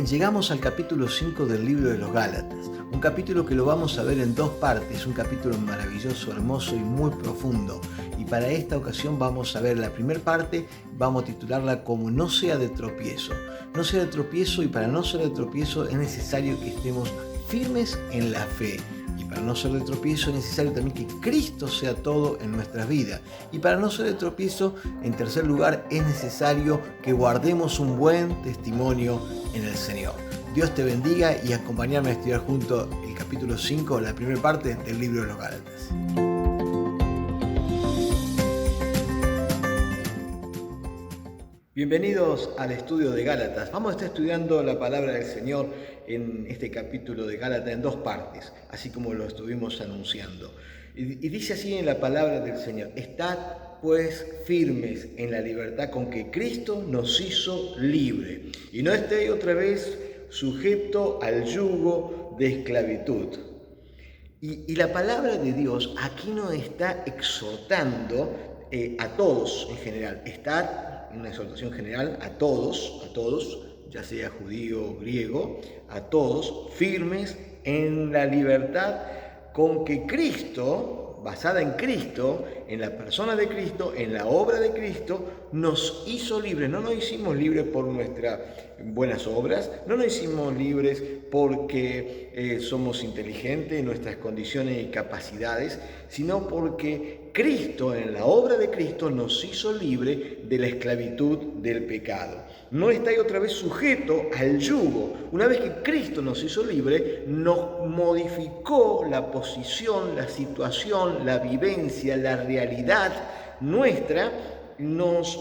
Bien, llegamos al capítulo 5 del libro de los Gálatas, un capítulo que lo vamos a ver en dos partes, un capítulo maravilloso, hermoso y muy profundo. Y para esta ocasión vamos a ver la primera parte, vamos a titularla como No sea de tropiezo. No sea de tropiezo, y para no ser de tropiezo es necesario que estemos firmes en la fe. Y para no ser de tropiezo es necesario también que Cristo sea todo en nuestras vidas. Y para no ser de tropiezo, en tercer lugar, es necesario que guardemos un buen testimonio en el Señor. Dios te bendiga y acompañarme a estudiar junto el capítulo 5, la primera parte del libro de los Gálatas. Bienvenidos al estudio de Gálatas. Vamos a estar estudiando la palabra del Señor en este capítulo de Gálatas en dos partes, así como lo estuvimos anunciando. Y dice así en la palabra del Señor: Estad pues firmes en la libertad con que Cristo nos hizo libre, y no estéis otra vez sujeto al yugo de esclavitud. Y la palabra de Dios aquí nos está exhortando a todos en general. Está en una exhortación general a todos, ya sea judío o griego, a todos, firmes en la libertad con que Cristo, basada en Cristo, en la persona de Cristo, en la obra de Cristo, nos hizo libres. No nos hicimos libres por nuestras buenas obras, no nos hicimos libres porque somos inteligentes en nuestras condiciones y capacidades, sino porque Cristo, en la obra de Cristo, nos hizo libre de la esclavitud del pecado. No estáis otra vez sujeto al yugo. Una vez que Cristo nos hizo libre, nos modificó la posición, la situación, la vivencia, la realidad nuestra, nos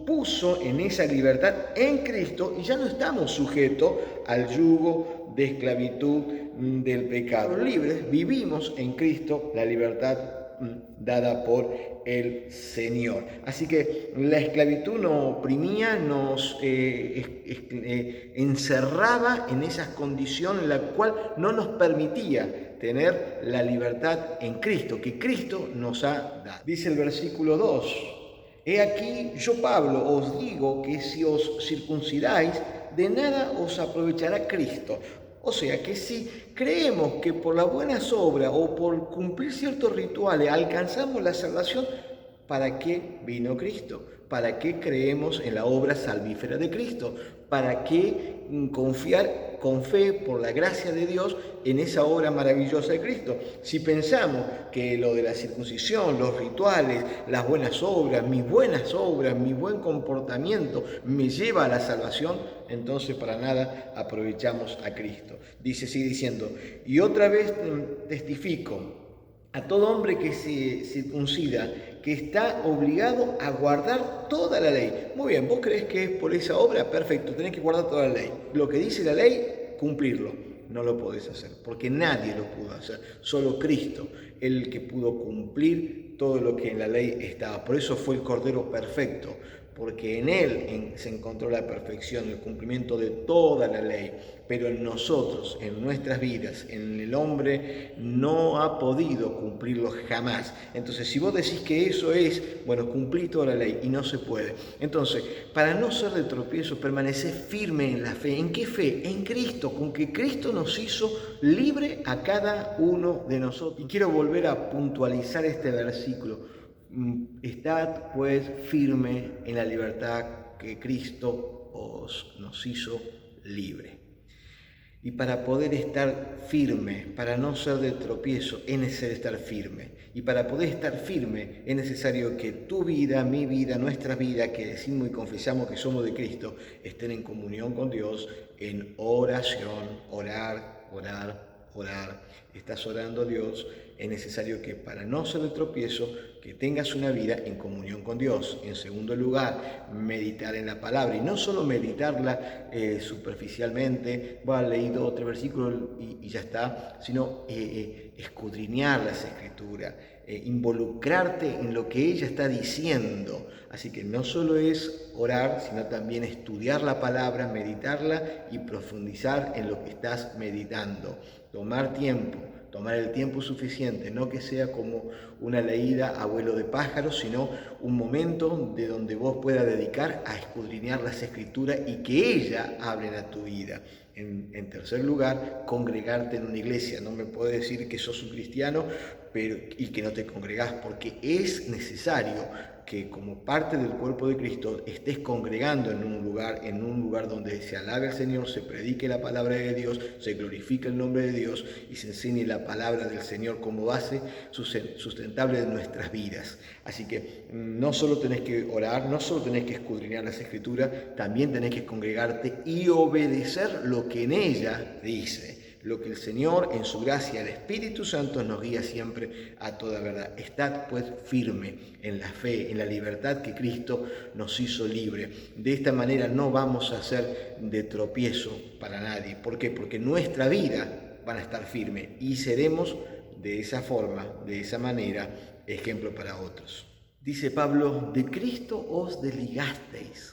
puso en esa libertad en Cristo y ya no estamos sujetos al yugo de esclavitud del pecado. Libres, vivimos en Cristo la libertad dada por el Señor. Así que la esclavitud nos oprimía, nos encerraba en esas condiciones en la cual no nos permitía tener la libertad en Cristo, que Cristo nos ha dado. Dice el versículo 2: He aquí, yo Pablo os digo que si os circuncidáis, de nada os aprovechará Cristo. O sea que si creemos que por las buenas obras o por cumplir ciertos rituales alcanzamos la salvación, ¿para qué vino Cristo? ¿Para qué creemos en la obra salvífera de Cristo? ¿Para qué confiar con fe, por la gracia de Dios, en esa obra maravillosa de Cristo? Si pensamos que lo de la circuncisión, los rituales, las buenas obras, mi buen comportamiento me lleva a la salvación, entonces para nada aprovechamos a Cristo. Sigue diciendo: y otra vez testifico a todo hombre que se circuncida, que está obligado a guardar toda la ley. Muy bien, ¿vos creés que es por esa obra? Perfecto, tenés que guardar toda la ley. Lo que dice la ley, cumplirlo. No lo podés hacer, porque nadie lo pudo hacer. Solo Cristo, el que pudo cumplir todo lo que en la ley estaba. Por eso fue el Cordero perfecto, porque en Él se encontró la perfección, el cumplimiento de toda la ley. Pero en nosotros, en nuestras vidas, en el hombre, no ha podido cumplirlo jamás. Entonces, si vos decís que eso es, bueno, cumplir toda la ley, y no se puede. Entonces, para no ser de tropiezo, permanecer firme en la fe. ¿En qué fe? En Cristo, con que Cristo nos hizo libre a cada uno de nosotros. Y quiero volver a puntualizar este versículo: Estad pues firme en la libertad que Cristo nos hizo libre. Y para poder estar firme, para no ser de tropiezo, es necesario estar firme. Y para poder estar firme es necesario que tu vida, mi vida, nuestra vida, que decimos y confesamos que somos de Cristo, estén en comunión con Dios, en oración, orar. Estás orando a Dios. Es necesario que, para no ser de tropiezo, que tengas una vida en comunión con Dios. En segundo lugar, meditar en la palabra, y no solo meditarla superficialmente, leído otro versículo y ya está, sino escudriñar las Escrituras, involucrarte en lo que ella está diciendo. Así que no solo es orar, sino también estudiar la palabra, meditarla y profundizar en lo que estás meditando. Tomar tiempo tomar el tiempo suficiente, no que sea como una leída a vuelo de pájaro, sino un momento de donde vos puedas dedicar a escudriñar las Escrituras y que ellas hablen a tu vida. En tercer lugar, congregarte en una iglesia. No me puedes decir que sos un cristiano y que no te congregás, porque es necesario que como parte del cuerpo de Cristo estés congregando en un lugar donde se alabe al Señor, se predique la palabra de Dios, se glorifique el nombre de Dios y se enseñe la palabra del Señor como base sustentable de nuestras vidas. Así que no solo tenés que orar, no solo tenés que escudriñar las Escrituras, también tenés que congregarte y obedecer lo que en ella dice. Lo que el Señor, en su gracia, el Espíritu Santo, nos guía siempre a toda verdad. Estad pues firme en la fe, en la libertad que Cristo nos hizo libre. De esta manera no vamos a ser de tropiezo para nadie. ¿Por qué? Porque nuestra vida va a estar firme y seremos de esa forma, de esa manera, ejemplo para otros. Dice Pablo, de Cristo os desligasteis.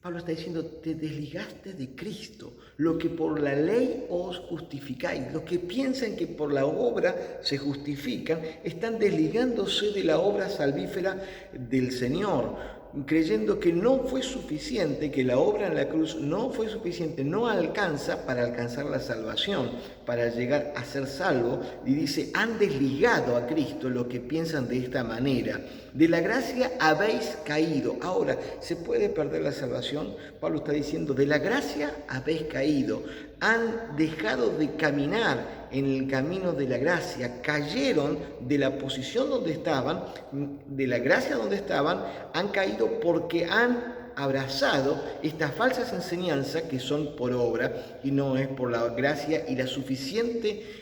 Pablo está diciendo, te desligaste de Cristo, lo que por la ley os justificáis. Los que piensan que por la obra se justifican, están desligándose de la obra salvífera del Señor, creyendo que no fue suficiente, que la obra en la cruz no fue suficiente, no alcanza para alcanzar la salvación, para llegar a ser salvo. Y dice, han desligado a Cristo los que piensan de esta manera. De la gracia habéis caído. Ahora, ¿se puede perder la salvación? Pablo está diciendo, de la gracia habéis caído. Han dejado de caminar en el camino de la gracia, cayeron de la posición donde estaban, de la gracia donde estaban, han caído porque han abrazado estas falsas enseñanzas que son por obra y no es por la gracia y la suficiente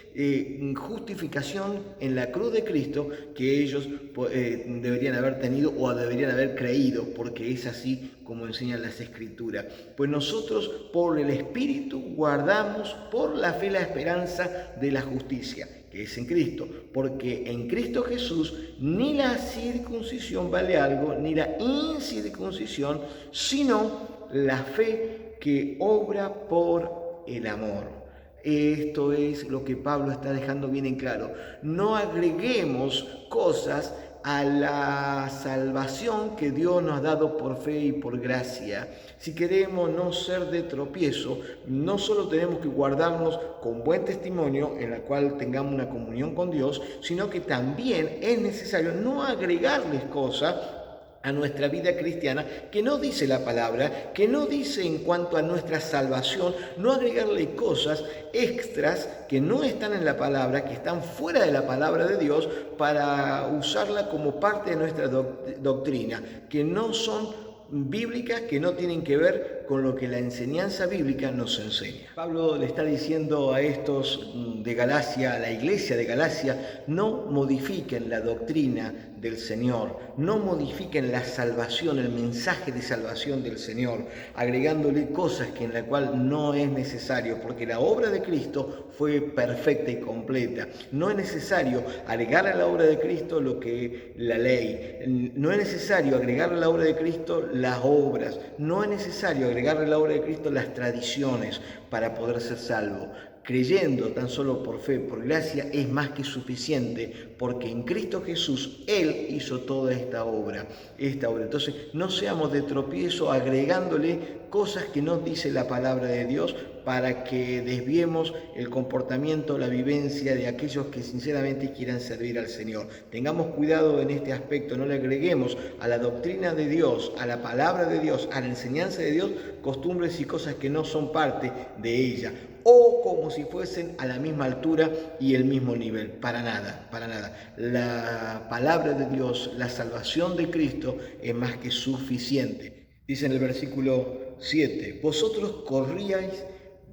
justificación en la cruz de Cristo que ellos deberían haber tenido o deberían haber creído, porque es así como enseñan las Escrituras. Pues nosotros por el Espíritu guardamos por la fe la esperanza de la justicia, que es en Cristo, porque en Cristo Jesús ni la circuncisión vale algo, ni la incircuncisión, sino la fe que obra por el amor. Esto es lo que Pablo está dejando bien en claro. No agreguemos cosas a la salvación que Dios nos ha dado por fe y por gracia. Si queremos no ser de tropiezo, no solo tenemos que guardarnos con buen testimonio en la cual tengamos una comunión con Dios, sino que también es necesario no agregarles cosas a nuestra vida cristiana que no dice la palabra, que no dice en cuanto a nuestra salvación, no agregarle cosas extras que no están en la palabra, que están fuera de la palabra de Dios, para usarla como parte de nuestra doctrina, que no son bíblicas, que no tienen que ver con lo que la enseñanza bíblica nos enseña. Pablo le está diciendo a estos de Galacia, a la iglesia de Galacia, no modifiquen la doctrina del Señor, no modifiquen la salvación, el mensaje de salvación del Señor, agregándole cosas que en la cual no es necesario, porque la obra de Cristo fue perfecta y completa. No es necesario agregar a la obra de Cristo lo que la ley, no es necesario agregar a la obra de Cristo las obras, no es necesario agregar a la obra de Cristo las tradiciones para poder ser salvo. Creyendo tan solo por fe, por gracia, es más que suficiente, porque en Cristo Jesús Él hizo toda esta obra. Entonces, no seamos de tropiezo agregándole cosas que no dice la palabra de Dios para que desviemos el comportamiento, la vivencia de aquellos que sinceramente quieran servir al Señor. Tengamos cuidado en este aspecto, no le agreguemos a la doctrina de Dios, a la palabra de Dios, a la enseñanza de Dios, costumbres y cosas que no son parte de ella, o como si fuesen a la misma altura y el mismo nivel. Para nada, para nada. La palabra de Dios, la salvación de Cristo es más que suficiente. Dice en el versículo 7, vosotros corríais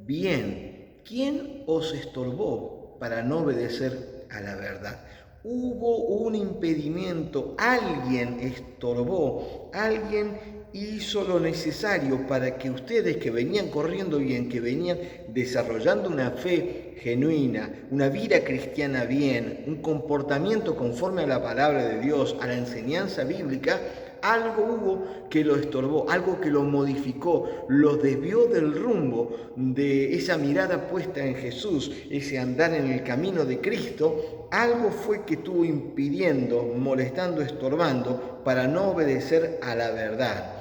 bien. ¿Quién os estorbó para no obedecer a la verdad? Hubo un impedimento, alguien estorbó, alguien hizo lo necesario para que ustedes que venían corriendo bien, que venían desarrollando una fe genuina, una vida cristiana bien, un comportamiento conforme a la palabra de Dios, a la enseñanza bíblica, Algo hubo que lo estorbó, algo que lo modificó, lo desvió del rumbo de esa mirada puesta en Jesús, ese andar en el camino de Cristo. Algo fue que estuvo impidiendo, molestando, estorbando para no obedecer a la verdad.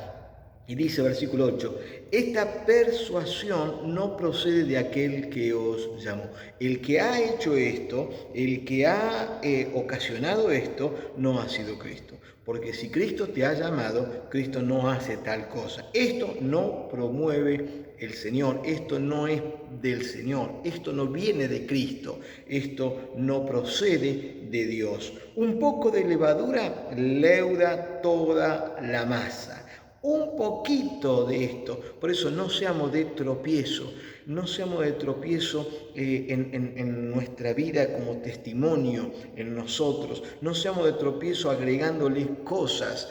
Y dice versículo 8, esta persuasión no procede de aquel que os llamó. El que ha hecho esto, el que ha ocasionado esto, no ha sido Cristo. Porque si Cristo te ha llamado, Cristo no hace tal cosa. Esto no promueve el Señor, esto no es del Señor, esto no viene de Cristo, esto no procede de Dios. Un poco de levadura leuda toda la masa. Un poquito de esto, por eso no seamos de tropiezo, no seamos de tropiezo en nuestra vida como testimonio en nosotros, no seamos de tropiezo agregándole cosas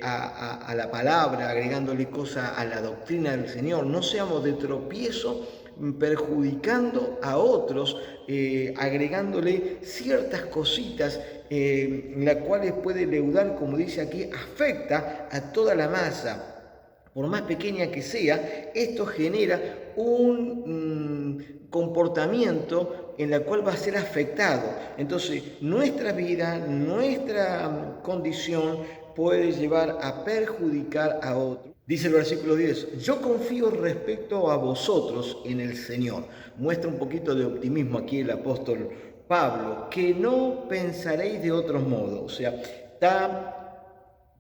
a la palabra, agregándole cosas a la doctrina del Señor, no seamos de tropiezo perjudicando a otros, agregándole ciertas cositas la cual puede leudar, como dice aquí, afecta a toda la masa. Por más pequeña que sea, esto genera un comportamiento en el cual va a ser afectado. Entonces, nuestra vida, nuestra condición puede llevar a perjudicar a otros. Dice el versículo 10, yo confío respecto a vosotros en el Señor. Muestra un poquito de optimismo aquí el apóstol Pablo, que no pensaréis de otro modo. O sea, está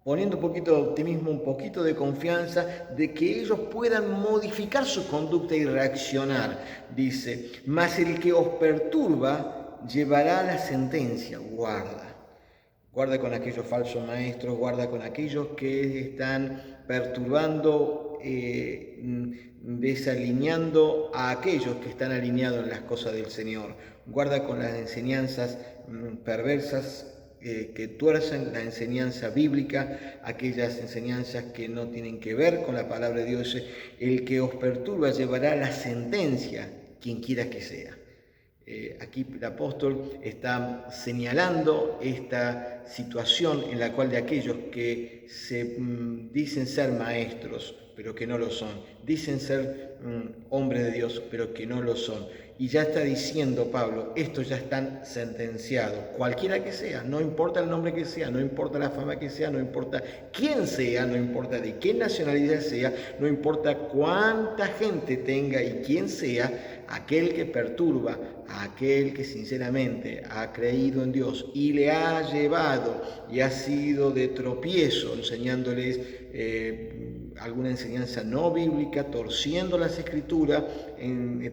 poniendo un poquito de optimismo, un poquito de confianza de que ellos puedan modificar su conducta y reaccionar. Dice, mas el que os perturba llevará la sentencia. Guarda con aquellos falsos maestros, guarda con aquellos que están perturbando, desalineando a aquellos que están alineados en las cosas del Señor. Guarda con las enseñanzas perversas que tuercen la enseñanza bíblica, aquellas enseñanzas que no tienen que ver con la palabra de Dios. El que os perturba llevará la sentencia, quien quiera que sea. Aquí el apóstol está señalando esta situación en la cual de aquellos que se dicen ser maestros, pero que no lo son, dicen ser hombres de Dios, pero que no lo son. Y ya está diciendo Pablo, estos ya están sentenciados, cualquiera que sea, no importa el nombre que sea, no importa la fama que sea, no importa quién sea, no importa de qué nacionalidad sea, no importa cuánta gente tenga y quién sea, aquel que perturba, aquel que sinceramente ha creído en Dios y le ha llevado y ha sido de tropiezo, enseñándoles alguna enseñanza no bíblica, torciendo las escrituras,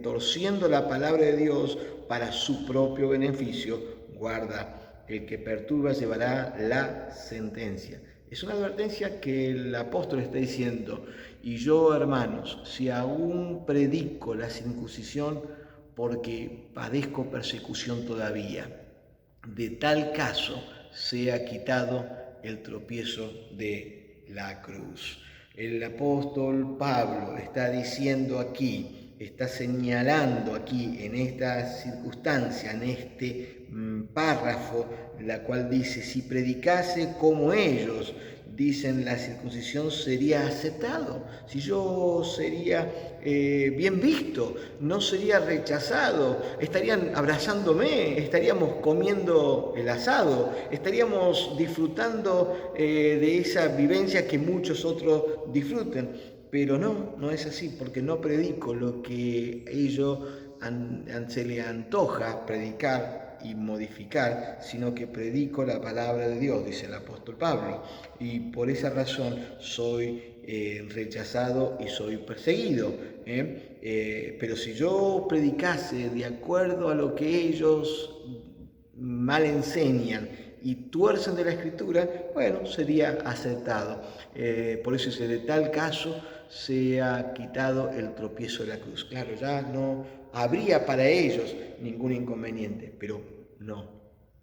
torciendo la palabra de Dios para su propio beneficio, guarda, el que perturba llevará la sentencia. Es una advertencia que el apóstol está diciendo, y yo, hermanos, si aún predico la circuncisión porque padezco persecución todavía, de tal caso sea quitado el tropiezo de la cruz. El apóstol Pablo está diciendo aquí, está señalando aquí en esta circunstancia, en este párrafo, la cual dice, si predicase como ellos, dicen, la circuncisión sería aceptado, si yo sería bien visto, no sería rechazado, estarían abrazándome, estaríamos comiendo el asado, estaríamos disfrutando de esa vivencia que muchos otros disfruten. Pero no es así, porque no predico lo que ellos se les antoja predicar y modificar, sino que predico la palabra de Dios, dice el apóstol Pablo, y por esa razón soy rechazado y soy perseguido. Pero si yo predicase de acuerdo a lo que ellos mal enseñan y tuercen de la escritura, bueno, sería aceptado. Por eso dice, de tal caso se ha quitado el tropiezo de la cruz. Claro, ya no habría para ellos ningún inconveniente, pero no,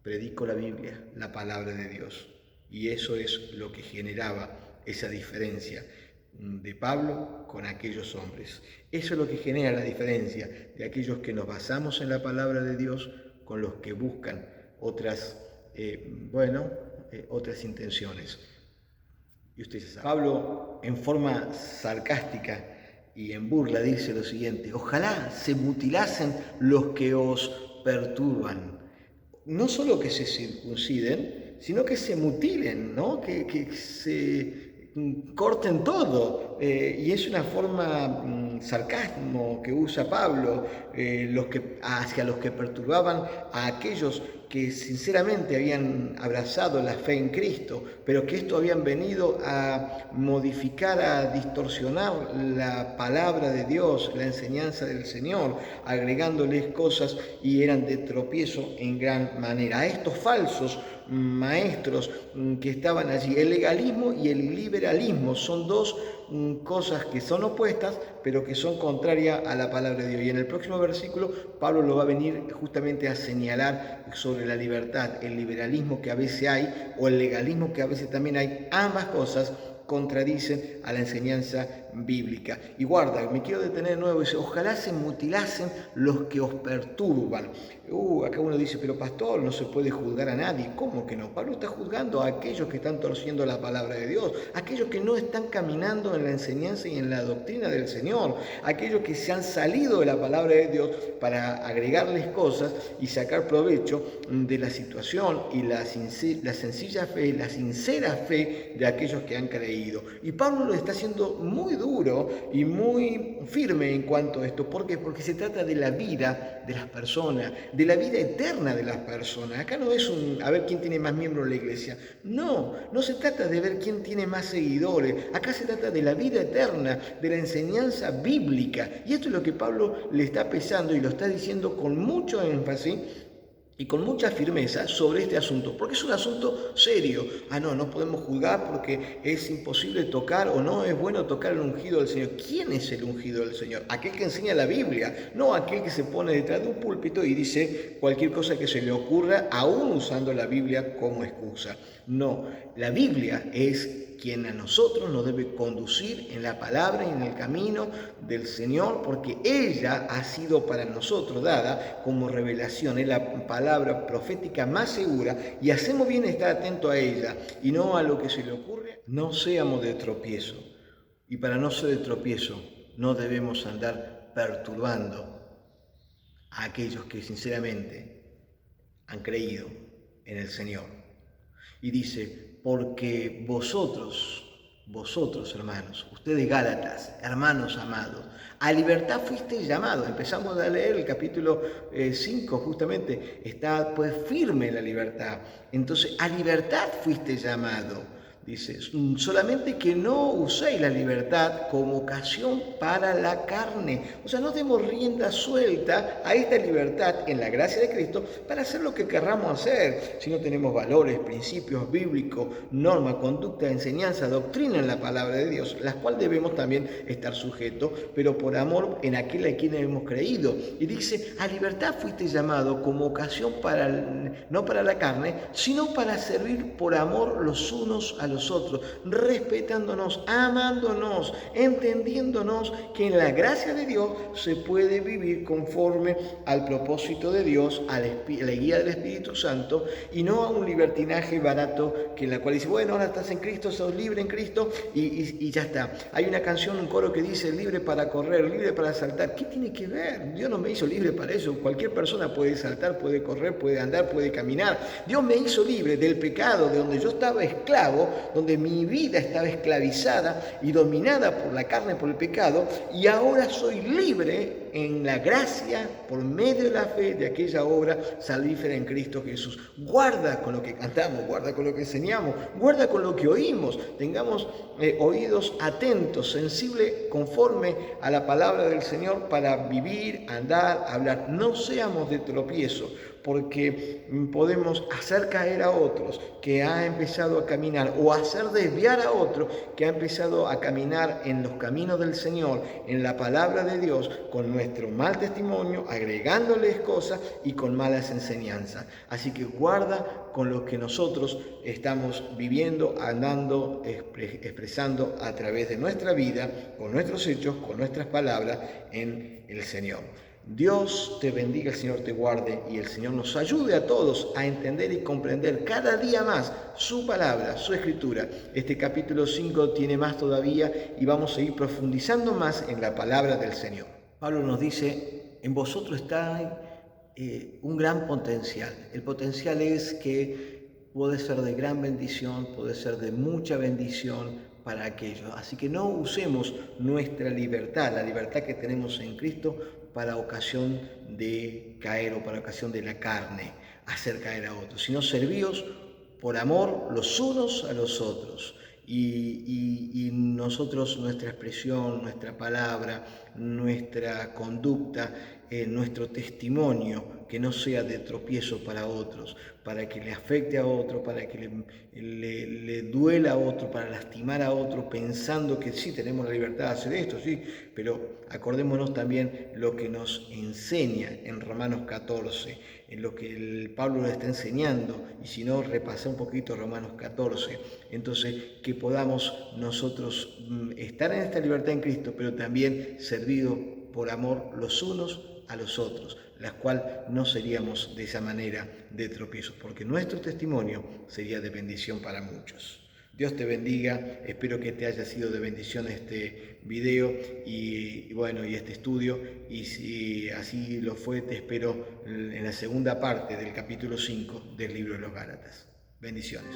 predico la Biblia, la palabra de Dios. Y eso es lo que generaba esa diferencia de Pablo con aquellos hombres. Eso es lo que genera la diferencia de aquellos que nos basamos en la palabra de Dios con los que buscan otras intenciones. Y usted ya sabe. Pablo, en forma sarcástica y en burla, dice lo siguiente: ojalá se mutilasen los que os perturban. No solo que se circunciden, sino que se mutilen, ¿no? Que se corten todo. Y es una forma sarcasmo que usa Pablo hacia los que perturbaban a aquellos que sinceramente habían abrazado la fe en Cristo, pero que esto habían venido a modificar, a distorsionar la palabra de Dios, la enseñanza del Señor, agregándoles cosas, y eran de tropiezo en gran manera. A estos falsos maestros que estaban allí, el legalismo y el liberalismo son dos cosas que son opuestas, pero que son contrarias a la palabra de Dios. Y en el próximo versículo Pablo lo va a venir justamente a señalar sobre la libertad, el liberalismo que a veces hay o el legalismo que a veces también hay. Ambas cosas contradicen a la enseñanza bíblica. Y guarda, me quiero detener de nuevo, dice: ojalá se mutilasen los que os perturban. Acá uno dice: pero pastor, no se puede juzgar a nadie. ¿Cómo que no? Pablo está juzgando a aquellos que están torciendo la palabra de Dios, aquellos que no están caminando en la enseñanza y en la doctrina del Señor, aquellos que se han salido de la palabra de Dios para agregarles cosas y sacar provecho de la situación y la sencilla fe, la sincera fe de aquellos que han creído. Y Pablo lo está haciendo muy duro y muy firme en cuanto a esto. ¿Por qué? Porque se trata de la vida de las personas, de la vida eterna de las personas. Acá no es a ver quién tiene más miembros en la iglesia. No se trata de ver quién tiene más seguidores. Acá se trata de la vida eterna, de la enseñanza bíblica. Y esto es lo que Pablo le está pesando y lo está diciendo con mucho énfasis y con mucha firmeza sobre este asunto, porque es un asunto serio. No podemos juzgar porque es imposible tocar, o no es bueno tocar el ungido del Señor. ¿Quién es el ungido del Señor? Aquel que enseña la Biblia, no aquel que se pone detrás de un púlpito y dice cualquier cosa que se le ocurra, aún usando la Biblia como excusa. No, la Biblia es quien a nosotros nos debe conducir en la palabra y en el camino del Señor, porque ella ha sido para nosotros dada como revelación. Es la palabra profética más segura y hacemos bien estar atentos a ella y no a lo que se le ocurre. No seamos de tropiezo, y para no ser de tropiezo no debemos andar perturbando a aquellos que sinceramente han creído en el Señor. Y dice: porque vosotros, hermanos, ustedes Gálatas, hermanos amados, a libertad fuisteis llamados. Empezamos a leer el capítulo 5, justamente, está pues firme la libertad. Entonces, a libertad fuisteis llamados. Dice: solamente que no uséis la libertad como ocasión para la carne. O sea, no demos rienda suelta a esta libertad en la gracia de Cristo para hacer lo que querramos hacer. Si no tenemos valores, principios bíblicos, normas, conducta, enseñanza, doctrina en la palabra de Dios, las cuales debemos también estar sujetos, pero por amor en aquel a quien hemos creído. Y dice: a libertad fuiste llamado como ocasión no para la carne, sino para servir por amor los unos a los otros, respetándonos, amándonos, entendiéndonos que en la gracia de Dios se puede vivir conforme al propósito de Dios, a la guía del Espíritu Santo, y no a un libertinaje barato que en la cual dice: bueno, ahora estás en Cristo, sos libre en Cristo y ya está. Hay una canción, un coro que dice: libre para correr, libre para saltar. ¿Qué tiene que ver? Dios no me hizo libre para eso. Cualquier persona puede saltar, puede correr, puede andar, puede caminar. Dios me hizo libre del pecado, de donde yo estaba esclavo, donde mi vida estaba esclavizada y dominada por la carne, por el pecado, y ahora soy libre en la gracia por medio de la fe de aquella obra salvífera en Cristo Jesús. Guarda con lo que cantamos, guarda con lo que enseñamos, guarda con lo que oímos. Tengamos oídos atentos, sensibles conforme a la palabra del Señor para vivir, andar, hablar. No seamos de tropiezo, porque podemos hacer caer a otros que ha empezado a caminar, o hacer desviar a otro que ha empezado a caminar en los caminos del Señor, en la palabra de Dios, con nuestro mal testimonio, agregándoles cosas y con malas enseñanzas. Así que guarda con lo que nosotros estamos viviendo, andando, expresando a través de nuestra vida, con nuestros hechos, con nuestras palabras en el Señor. Dios te bendiga, el Señor te guarde y el Señor nos ayude a todos a entender y comprender cada día más su palabra, su escritura. Este capítulo 5 tiene más todavía y vamos a ir profundizando más en la palabra del Señor. Pablo nos dice, en vosotros está un gran potencial. El potencial es que puede ser de gran bendición, puede ser de mucha bendición para aquellos. Así que no usemos nuestra libertad, la libertad que tenemos en Cristo, para ocasión de caer o para ocasión de la carne, hacer caer a otros, sino servíos por amor los unos a los otros. Y nosotros, nuestra expresión, nuestra palabra, nuestra conducta, nuestro testimonio, que no sea de tropiezo para otros, para que le afecte a otro, para que le duela a otro, para lastimar a otro, pensando que sí tenemos la libertad de hacer esto, sí, pero acordémonos también lo que nos enseña en Romanos 14, en lo que el Pablo le está enseñando, y si no, repasá un poquito Romanos 14, entonces que podamos nosotros estar en esta libertad en Cristo, pero también servidos por amor los unos a los otros, las cuales no seríamos de esa manera de tropiezos, porque nuestro testimonio sería de bendición para muchos. Dios te bendiga, espero que te haya sido de bendición este video y este estudio, y si así lo fue, te espero en la segunda parte del capítulo 5 del libro de los Gálatas. Bendiciones.